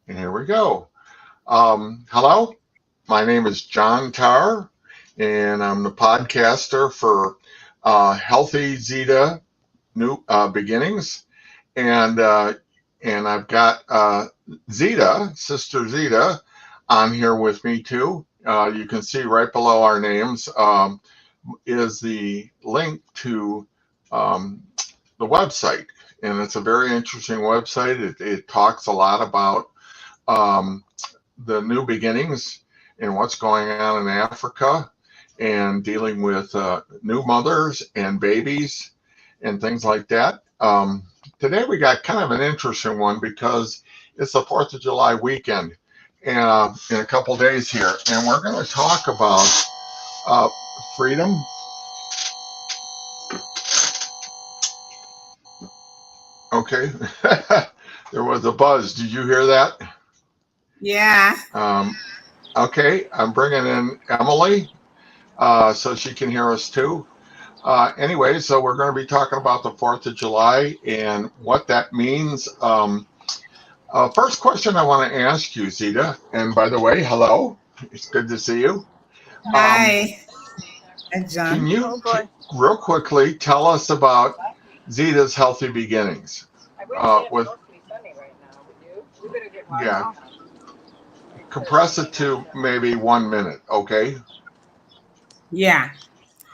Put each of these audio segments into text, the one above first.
And here we go. Hello, my name is John Tarr, and I'm the podcaster for Healthy Zita Beginnings, and I've got Zita, Sister Zita, on here with me too. You can see right below our names is the link to the website, and it's a very interesting website. It talks a lot about the new beginnings and what's going on in Africa and dealing with new mothers and babies and things like that. Today we got kind of an interesting one because it's the 4th of July weekend and in a couple days here, and we're going to talk about freedom. Okay, there was a buzz. Did you hear that? Yeah. Okay, I'm bringing in Emily so she can hear us too. Anyway, so we're going to be talking about the 4th of July and what that means. First question I want to ask you, Zita, and by the way, hello, it's good to see you. Hi, Can John. you real quickly tell us about Zita's Healthy Beginnings? With yeah, compress it to maybe 1 minute, okay? Yeah,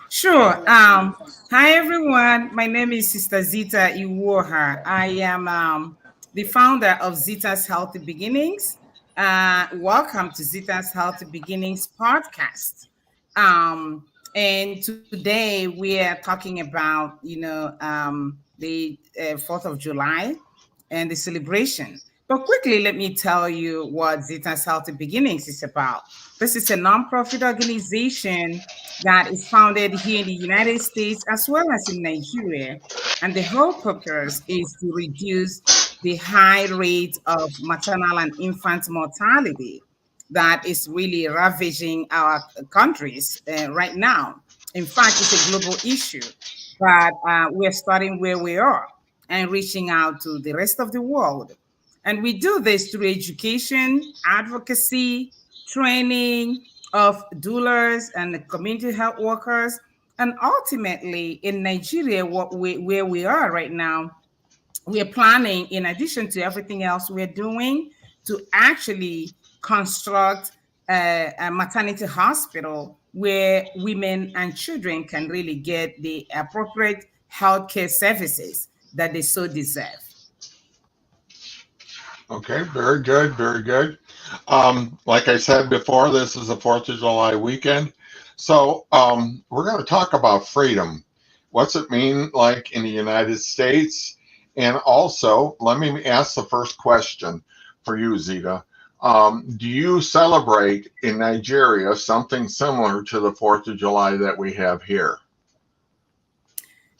sure. Hi everyone. My name is Sister Zita Iwuoha. I am the founder of Zita's Healthy Beginnings. Welcome to Zita's Healthy Beginnings podcast. And today we are talking about, the 4th of July and the celebration. But quickly, let me tell you what Zita's Healthy Beginnings is about. This is a nonprofit organization that is founded here in the United States as well as in Nigeria. And the whole purpose is to reduce the high rate of maternal and infant mortality that is really ravaging our countries right now. In fact, it's a global issue, but we're starting where we are and reaching out to the rest of the world. And we do this through education, advocacy, training of doulas and community health workers. And ultimately, in Nigeria, where we are right now, we are planning, in addition to everything else we're doing, to actually construct a maternity hospital where women and children can really get the appropriate healthcare services that they so deserve. Okay, very good, very good. Like I said before, this is the 4th of July weekend. So we're going to talk about freedom. What's it mean like in the United States? And also, let me ask the first question for you, Zita. Do you celebrate in Nigeria something similar to the 4th of July that we have here?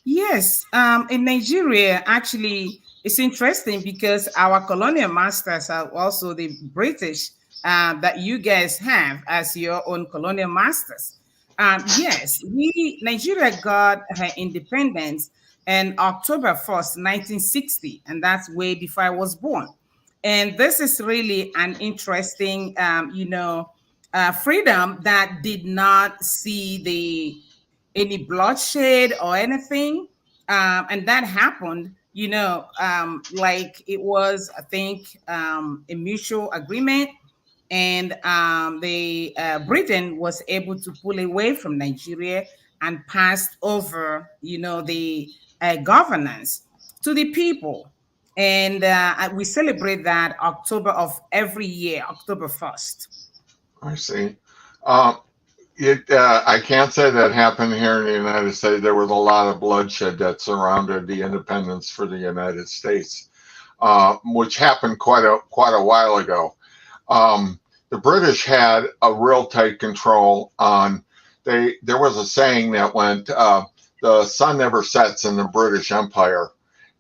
Yes, in Nigeria, actually, it's interesting because our colonial masters are also the British that you guys have as your own colonial masters. Yes, Nigeria got her independence on October 1st, 1960, and that's way before I was born. And this is really an interesting, freedom that did not see the any bloodshed or anything. And that happened, like it was, I think, a mutual agreement. And the Britain was able to pull away from Nigeria and passed over, the governance to the people. And we celebrate that October of every year, October 1st. I see. Um, I can't say that happened here in the United States. There was a lot of bloodshed that surrounded the independence for the United States, which happened quite a while ago. The British had a real tight control on. There was a saying that went, "The sun never sets in the British Empire,"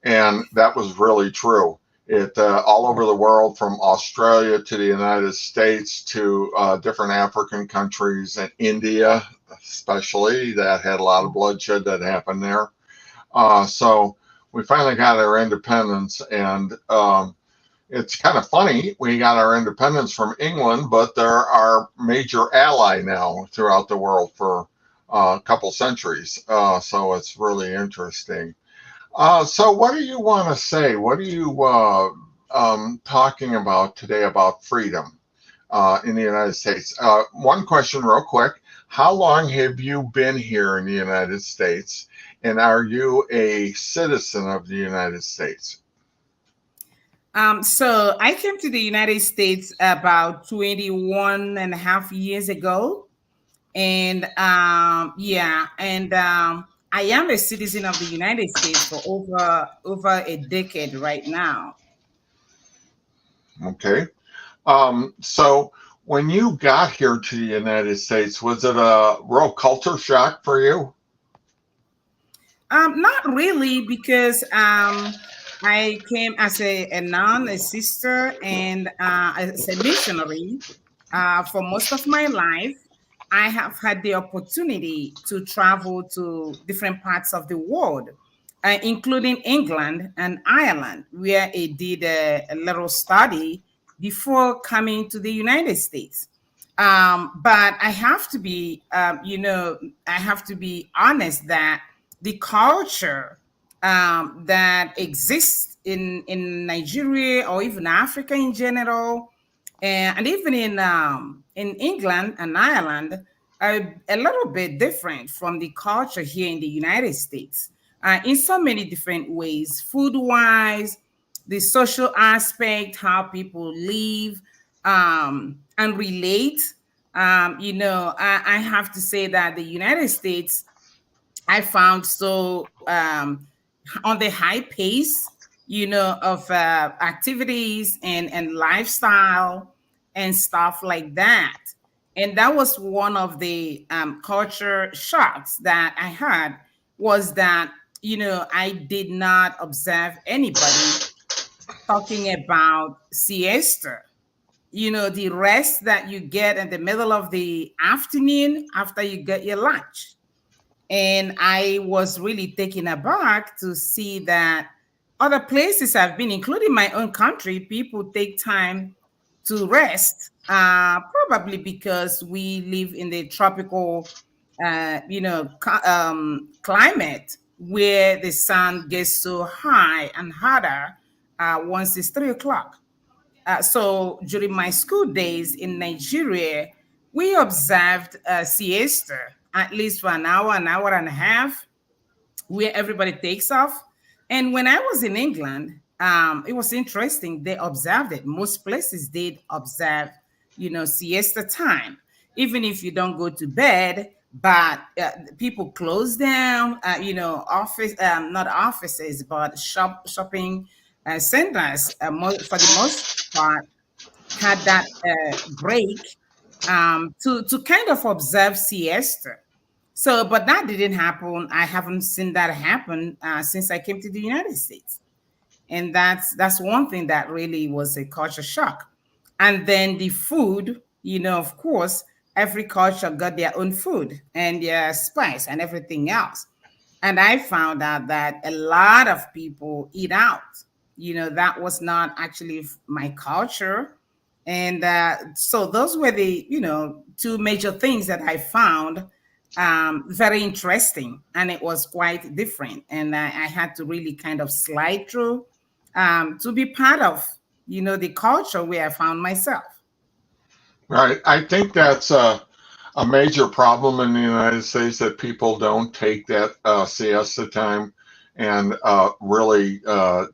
and that was really true. It all over the world, from Australia to the United States to different African countries and India, especially, that had a lot of bloodshed that happened there. So we finally got our independence, and it's kind of funny. We got our independence from England, but they're our major ally now throughout the world for a couple centuries. So it's really interesting. So what do you want to say? What are you talking about today about freedom in the United States? One question real quick. How long have you been here in the United States? And are you a citizen of the United States? So I came to the United States about 21 and a half years ago. And I am a citizen of the United States for over a decade right now. Okay. So when you got here to the United States, was it a real culture shock for you? Not really, because I came as a nun, a sister, and as a missionary for most of my life. I have had the opportunity to travel to different parts of the world, including England and Ireland, where I did a little study before coming to the United States. But I have to be, I have to be honest that the culture that exists in Nigeria or even Africa in general, and even in England and Ireland, are a little bit different from the culture here in the United States in so many different ways, food wise, the social aspect, how people live and relate. I have to say that the United States I found so on the high pace, of activities and lifestyle and stuff like that. And that was one of the culture shocks that I had, was that, I did not observe anybody talking about siesta, the rest that you get in the middle of the afternoon after you get your lunch. And I was really taken aback to see that other places I've been, including my own country, people take time to rest, probably because we live in the tropical, climate where the sun gets so high and hotter once it's 3 o'clock. So during my school days in Nigeria, we observed siesta at least for an hour and a half, where everybody takes off. And when I was in England, it was interesting. They observed it. Most places did observe, siesta time, even if you don't go to bed. But people close down, office, not offices, but shopping centers, for the most part, had that break to kind of observe siesta. So, but that didn't happen. I haven't seen that happen since I came to the United States, and that's one thing that really was a culture shock. And then the food, of course, every culture got their own food and their spice and everything else. And I found out that a lot of people eat out. That was not actually my culture. And so those were the, two major things that I found very interesting. And it was quite different. And I had to really kind of slide through to be part of, the culture where I found myself. Right. I think that's a major problem in the United States, that people don't take that siesta time and really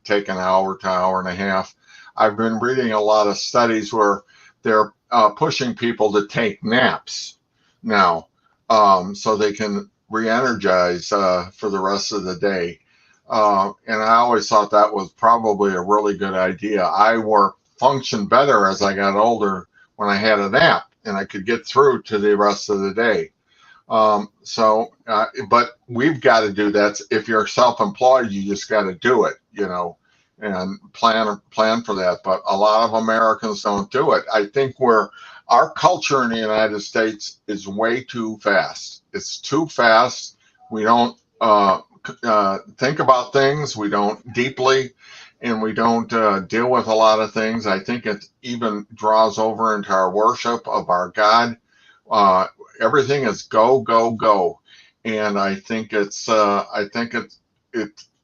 take an hour to hour and a half. I've been reading a lot of studies where they're pushing people to take naps now, so they can re-energize for the rest of the day. And I always thought that was probably a really good idea. I functioned better as I got older when I had a nap and I could get through to the rest of the day. But we've got to do that. If you're self-employed, you just got to do it, and plan for that. But a lot of Americans don't do it. I think our culture in the United States is way too fast. It's too fast. We don't think about things. We don't deeply. and we don't deal with a lot of things. I think it even draws over into our worship of our God. Uh, Everything is go, go, go, and I think it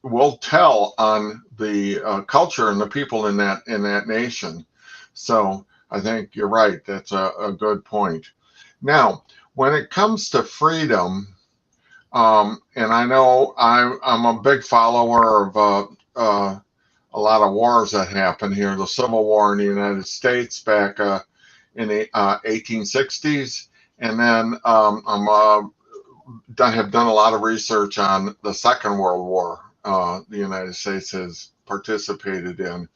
will tell on the culture and the people in that nation. So I think you're right. That's a good point. Now, when it comes to freedom, and I know I'm a big follower of a lot of wars that happened here. The Civil War in the United States back in the 1860s, and then I have done a lot of research on the Second World War the United States has participated in.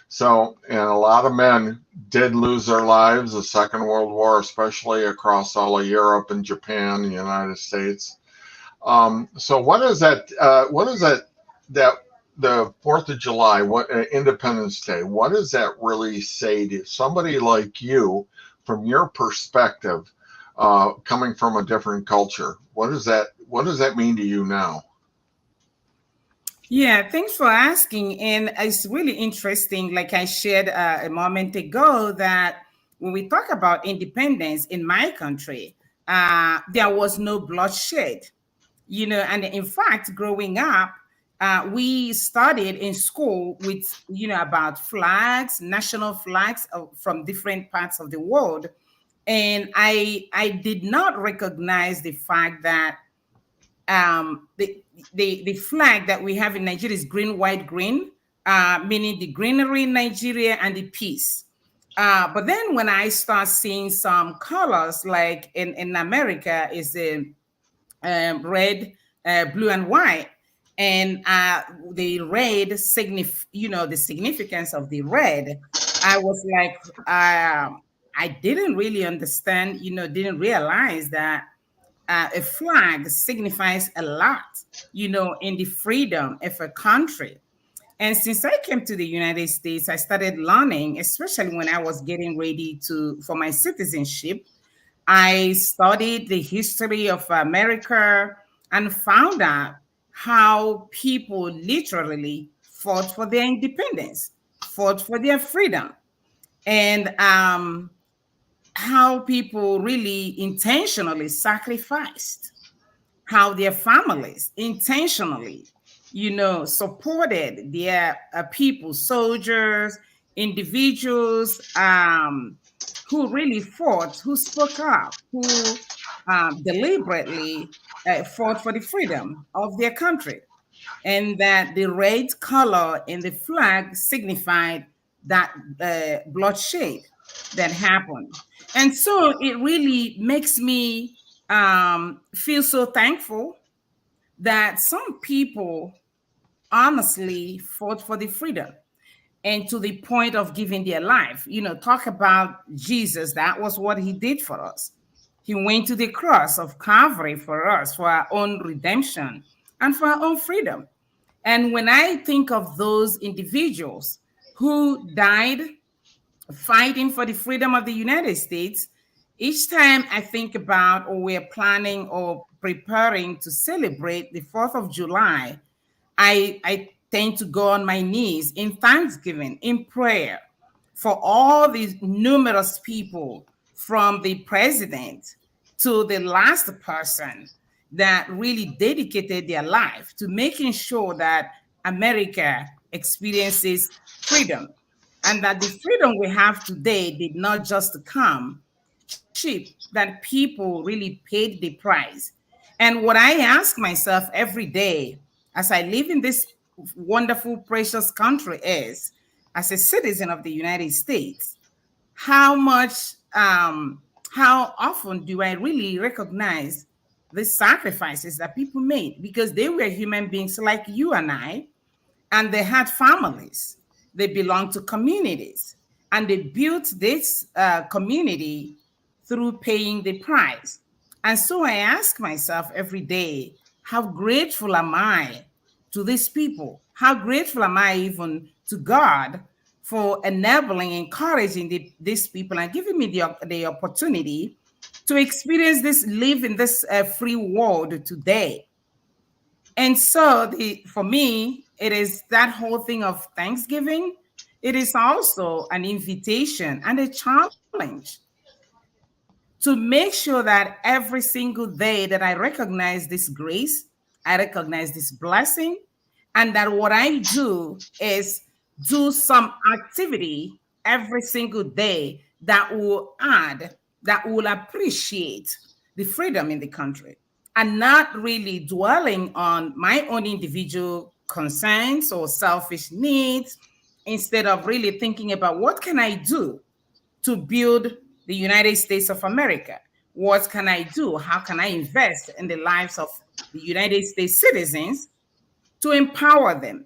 So, and a lot of men did lose their lives the Second World War, especially across all of Europe and Japan, the United States. So, what is that? What is that? That the 4th of July, what Independence Day? What does that really say to somebody like you, from your perspective, coming from a different culture? What does that? What does that mean to you now? Yeah, thanks for asking. And it's really interesting, like I shared a moment ago, that when we talk about independence in my country, there was no bloodshed, and in fact, growing up, we studied in school with, about flags, national flags from different parts of the world. And I did not recognize the fact that the flag that we have in Nigeria is green, white, green, meaning the greenery in Nigeria and the peace. But then when I start seeing some colors, like in America, is the red, blue, and white, and the red the significance of the red. I was like, I didn't really understand, didn't realize that a flag signifies a lot, in the freedom of a country. And since I came to the United States, I started learning, especially when I was getting ready for my citizenship. I studied the history of America and found out how people literally fought for their independence, fought for their freedom, and how people really intentionally sacrificed, how their families intentionally, supported their people, soldiers, individuals, who really fought, who spoke up, who deliberately fought for the freedom of their country. And that the red color in the flag signified that bloodshed that happened. And so it really makes me feel so thankful that some people honestly fought for the freedom, and to the point of giving their life. Talk about Jesus. That was what he did for us. He went to the cross of Calvary for us, for our own redemption and for our own freedom. And when I think of those individuals who died fighting for the freedom of the United States, each time I think about, or we're planning or preparing to celebrate the 4th of July, I tend to go on my knees in thanksgiving, in prayer for all these numerous people, from the president to the last person that really dedicated their life to making sure that America experiences freedom, and that the freedom we have today did not just come cheap, that people really paid the price. And what I ask myself every day as I live in this wonderful, precious country is, as a citizen of the United States, how much, how often do I really recognize the sacrifices that people made? Because they were human beings like you and I, and they had families. They belonged to communities, and they built this community through paying the price. And so I ask myself every day, how grateful am I to these people? How grateful am I even to God for enabling, encouraging these people and giving me the opportunity to experience this, live in this free world today. And so for me, it is that whole thing of Thanksgiving. It is also an invitation and a challenge to make sure that every single day that I recognize this grace, I recognize this blessing, and that what I do is do some activity every single day that will add, that will appreciate the freedom in the country, and not really dwelling on my own individual concerns or selfish needs, instead of really thinking about what can I do to build the United States of America? What can I do? How can I invest in the lives of the United States citizens to empower them,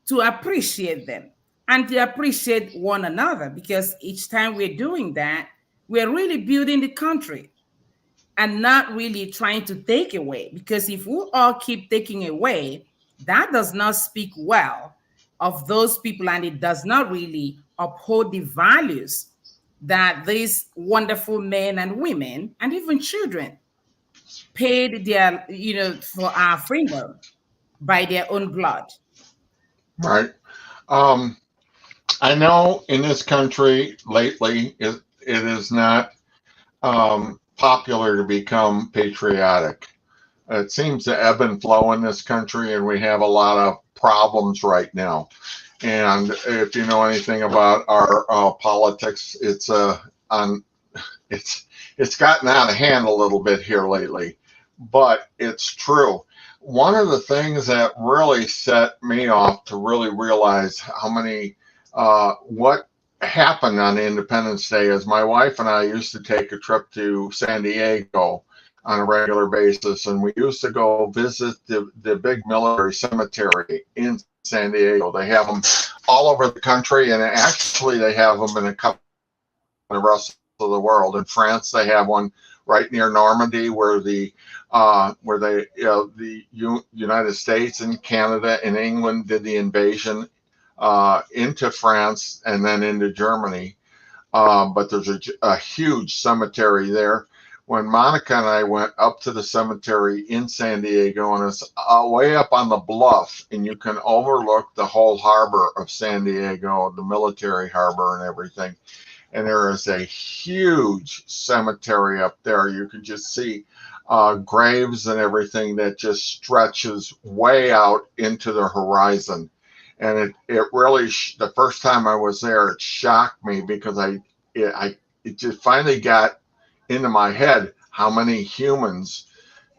to appreciate them, and to appreciate one another? Because each time we're doing that, we're really building the country and not really trying to take away. Because if we all keep taking away, that does not speak well of those people, and it does not really uphold the values that these wonderful men and women and even children paid their, for our freedom by their own blood. Right. Um, I know in this country lately, it is not popular to become patriotic. It seems to ebb and flow in this country, and we have a lot of problems right now. And if you know anything about our politics, it's gotten out of hand a little bit here lately, but it's true. One of the things that really set me off to really realize how many what happened on Independence Day is my wife and I used to take a trip to San Diego on a regular basis, and we used to go visit the big military cemetery in San Diego. They have them all over the country, and actually they have them in a couple of the rest of the world. In France, they have one right near Normandy, where the United States and Canada and England did the invasion into France and then into Germany. But there's a huge cemetery there. When Monica and I went up to the cemetery in San Diego, and it's way up on the bluff, and you can overlook the whole harbor of San Diego, the military harbor and everything. And there is a huge cemetery up there. You can just see graves and everything that just stretches way out into the horizon. And it really, the first time I was there, it shocked me, because it just finally got into my head how many humans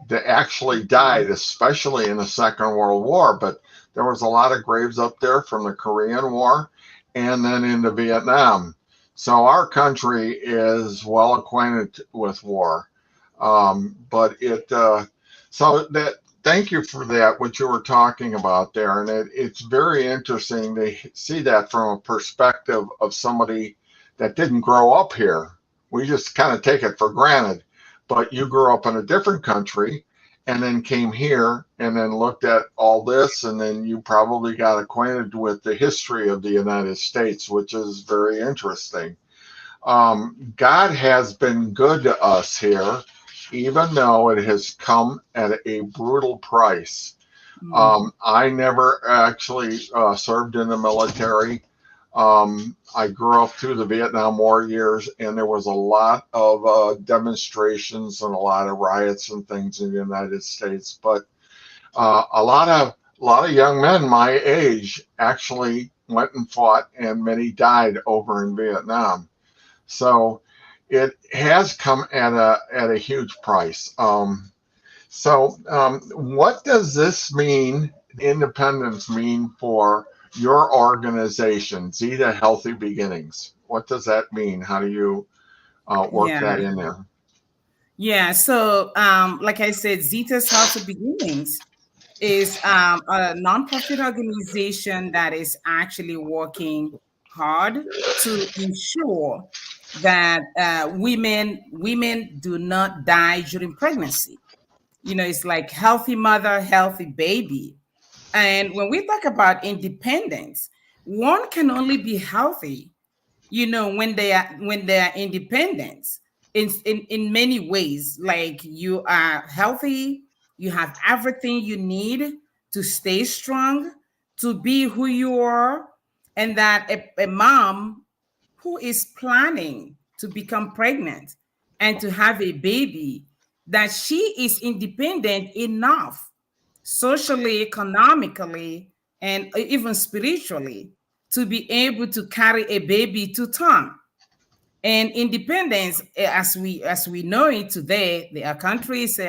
that actually died, especially in the Second World War. But there was a lot of graves up there from the Korean War and then into Vietnam. So our country is well acquainted with war. Thank you for that, what you were talking about there. And it's very interesting to see that from a perspective of somebody that didn't grow up here. We just kind of take it for granted. But you grew up in a different country and then came here and then looked at all this, and then you probably got acquainted with the history of the United States, which is very interesting. God has been good to us here, even though it has come at a brutal price. I never actually served in the military. I grew up through the Vietnam War years, and there was a lot of demonstrations and a lot of riots and things in the United States. But a lot of young men my age actually went and fought, and many died over in Vietnam. So it has come at a huge price. What does this mean, independence mean for your organization, Zita Healthy Beginnings? What does that mean? How do you work that in there? Yeah, so like I said, Zita's Healthy Beginnings is a nonprofit organization that is actually working hard to ensure that women do not die during pregnancy. It's like healthy mother, healthy baby. And when we talk about independence, one can only be healthy, when they are independent in many ways. Like, you are healthy, you have everything you need to stay strong, to be who you are, and that a mom who is planning to become pregnant and to have a baby, that she is independent enough socially, economically, and even spiritually to be able to carry a baby to term. And independence, as we know it today, there are countries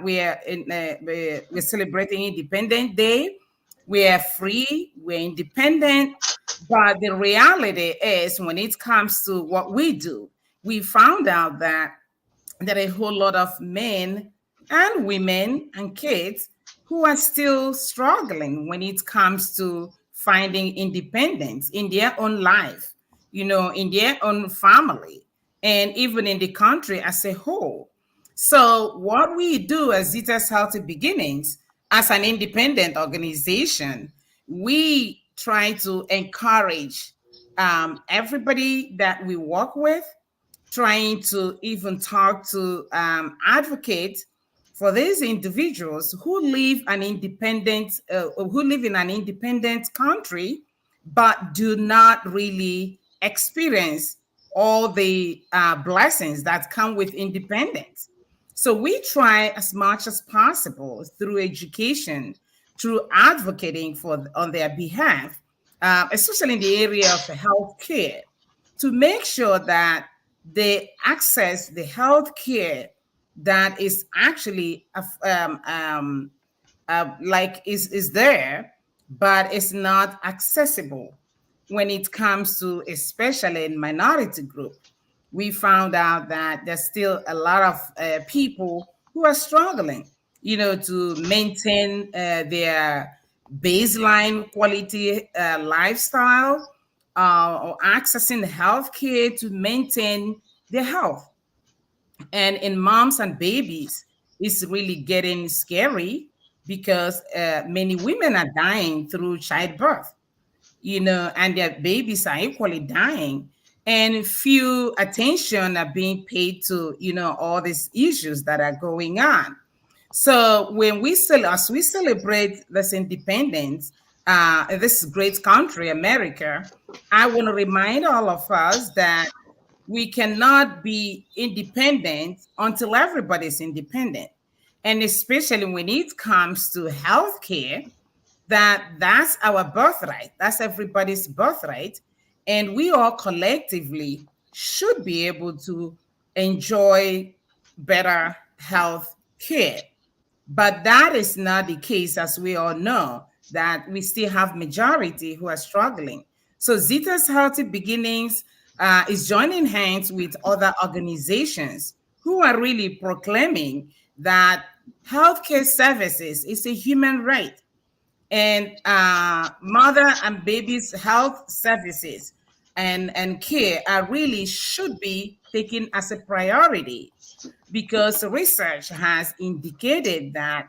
we're celebrating Independence Day. We are free, we're independent, but the reality is, when it comes to what we do, we found out that there are a whole lot of men and women and kids who are still struggling when it comes to finding independence in their own life, in their own family, and even in the country as a whole. So, what we do as Zita's Healthy Beginnings, as an independent organization, we try to encourage everybody that we work with, trying to even talk to advocate for these individuals who live in an independent country, but do not really experience all the blessings that come with independence. So we try as much as possible through education, through advocating on their behalf, especially in the area of healthcare, to make sure that they access the health care that is actually like is there, but it's not accessible when it comes to, especially in minority group. We found out that there's still a lot of people who are struggling, to maintain their baseline quality lifestyle, or accessing healthcare to maintain their health. And in moms and babies, it's really getting scary because many women are dying through childbirth, and their babies are equally dying. And few attention are being paid to, all these issues that are going on. So as we celebrate this independence, this great country, America, I want to remind all of us that we cannot be independent until everybody's independent. And especially when it comes to healthcare, that's our birthright. That's everybody's birthright. And we all collectively should be able to enjoy better health care. But that is not the case, as we all know, that we still have majority who are struggling. So Zita's Healthy Beginnings is joining hands with other organizations who are really proclaiming that healthcare services is a human right, and mother and baby's health services and care are really should be taken as a priority, because research has indicated that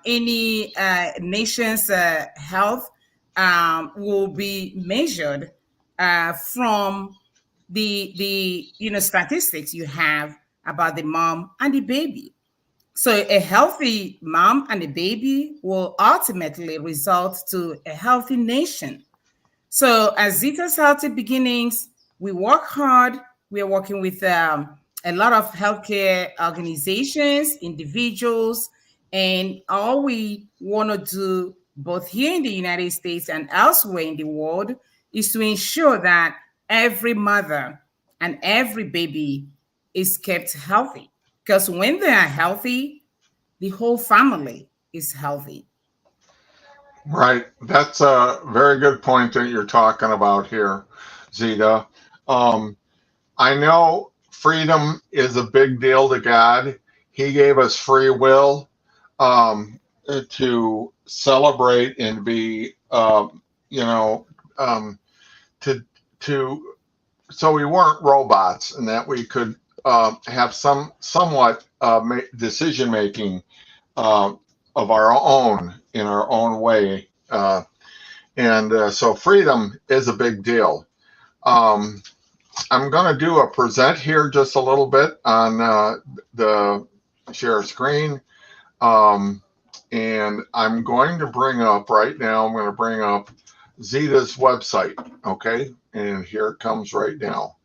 any nation's health will be measured from the statistics you have about the mom and the baby. So a healthy mom and a baby will ultimately result to a healthy nation. So as Zita's Healthy Beginnings, we work hard. We are working with a lot of healthcare organizations, individuals, and all we want to do, both here in the United States and elsewhere in the world, is to ensure that every mother and every baby is kept healthy. Because when they are healthy, the whole family is healthy. Right. That's a very good point that you're talking about here, Zita. I know freedom is a big deal to God. He gave us free will to celebrate and be, to so we weren't robots, and that we could have somewhat decision making of our own in our own way, and so freedom is a big deal. I'm going to do a present here just a little bit on the share screen, and and I'm going to bring up right now, I'm going to bring up Zita's website, okay? And here it comes right now.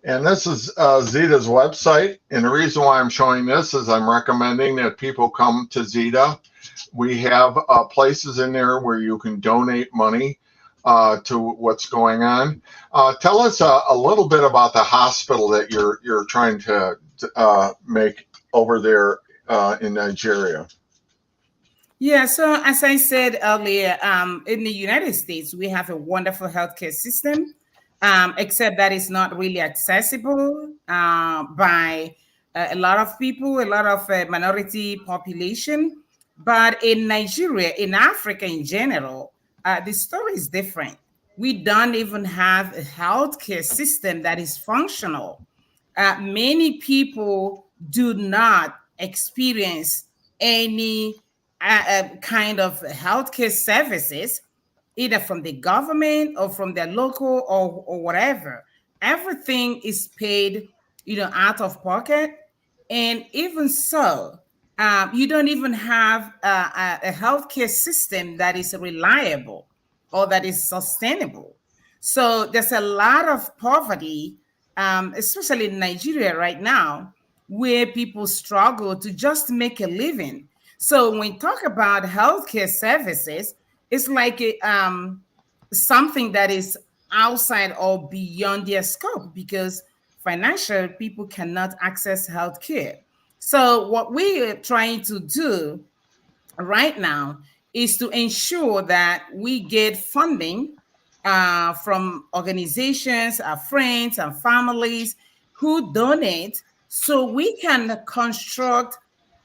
And this is Zita's website. And the reason why I'm showing this is I'm recommending that people come to Zita. We have places in there where you can donate money to what's going on. Tell us a little bit about the hospital that you're trying to make over there in Nigeria. Yeah, so as I said earlier, in the United States, we have a wonderful healthcare system, except that it's not really accessible by a lot of people, a lot of minority population. But in Nigeria, in Africa in general, the story is different. We don't even have a healthcare system that is functional. Many people do not experience any kind of healthcare services, either from the government or from their local or whatever. Everything is paid, out of pocket. And even so, you don't even have a healthcare system that is reliable or that is sustainable. So there's a lot of poverty, especially in Nigeria right now, where people struggle to just make a living. So when we talk about healthcare services, it's like something that is outside or beyond their scope because financial people cannot access healthcare. So what we are trying to do right now is to ensure that we get funding from organizations, our friends and families who donate so we can construct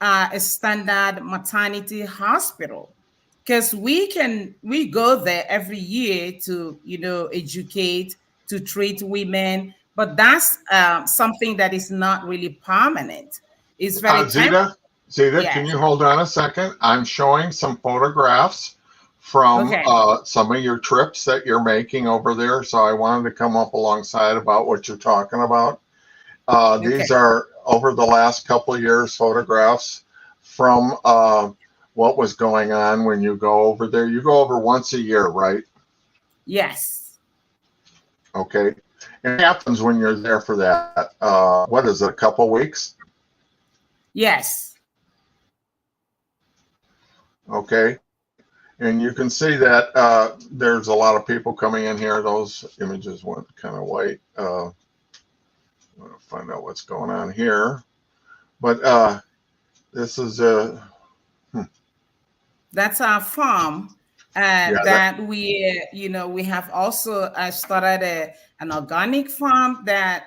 a standard maternity hospital, because we go there every year to educate, to treat women, but that's something that is not really permanent. It's very temporary. Zita, can Yes. you hold on a second? I'm showing some photographs from Okay. some of your trips that you're making over there. So I wanted to come up alongside about what you're talking about. Okay. These are over the last couple of years photographs from what was going on when you go over there. You go over once a year, right? Yes. Okay. And it happens when you're there for that. What is it, a couple weeks? Yes. Okay. And you can see that there's a lot of people coming in here. Those images went kind of white. I'm going to find out what's going on here. But this is That's our farm. yeah, That we have also started an organic farm that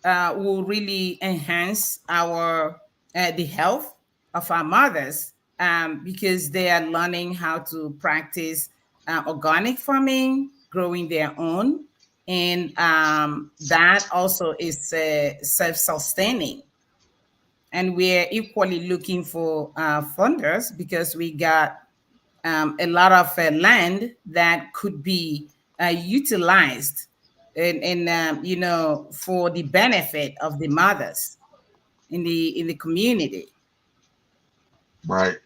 will really enhance the health of our mothers, because they are learning how to practice organic farming, growing their own, and that also is self-sustaining. And we're equally looking for funders because we got a lot of land that could be utilized for the benefit of the mothers in the community. right.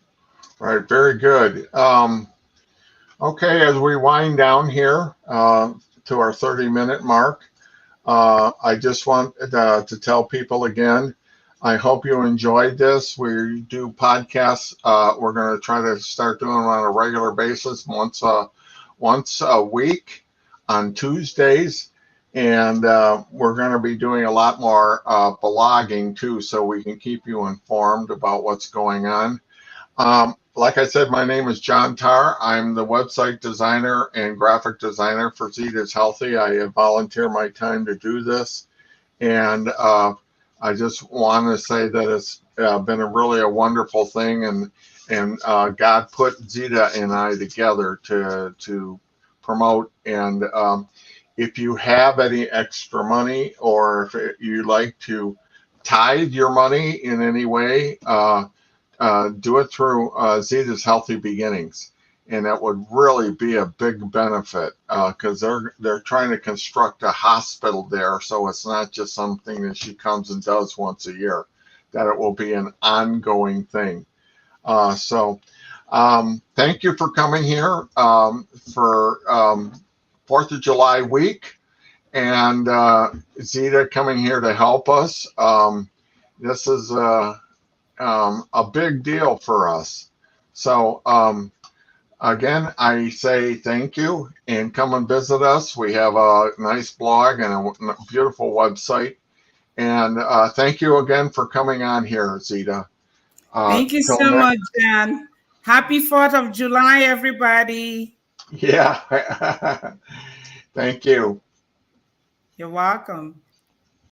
Right. Very good. Okay, as we wind down here to our 30-minute mark, I just want to tell people again, I hope you enjoyed this. We do podcasts. We're going to try to start doing them on a regular basis, once a week on Tuesdays. And we're going to be doing a lot more blogging too, so we can keep you informed about what's going on. Like I said, my name is John Tarr. I'm the website designer and graphic designer for Zita's Healthy. I volunteer my time to do this. And I just want to say that it's been really a wonderful thing. And God put Zita and I together to promote. And if you have any extra money, or if you like to tithe your money in any way, do it through Zita's Healthy Beginnings, and that would really be a big benefit because they're trying to construct a hospital there, so it's not just something that she comes and does once a year, that it will be an ongoing thing. So Thank you for coming here for 4th of July week, and Zita coming here to help us. This is a big deal for us. So again, I say thank you and come and visit us. We have a nice blog and a beautiful website. And thank you again for coming on here, Zita. Thank you so much, John. Happy 4th of July, everybody. Yeah. Thank you. You're welcome.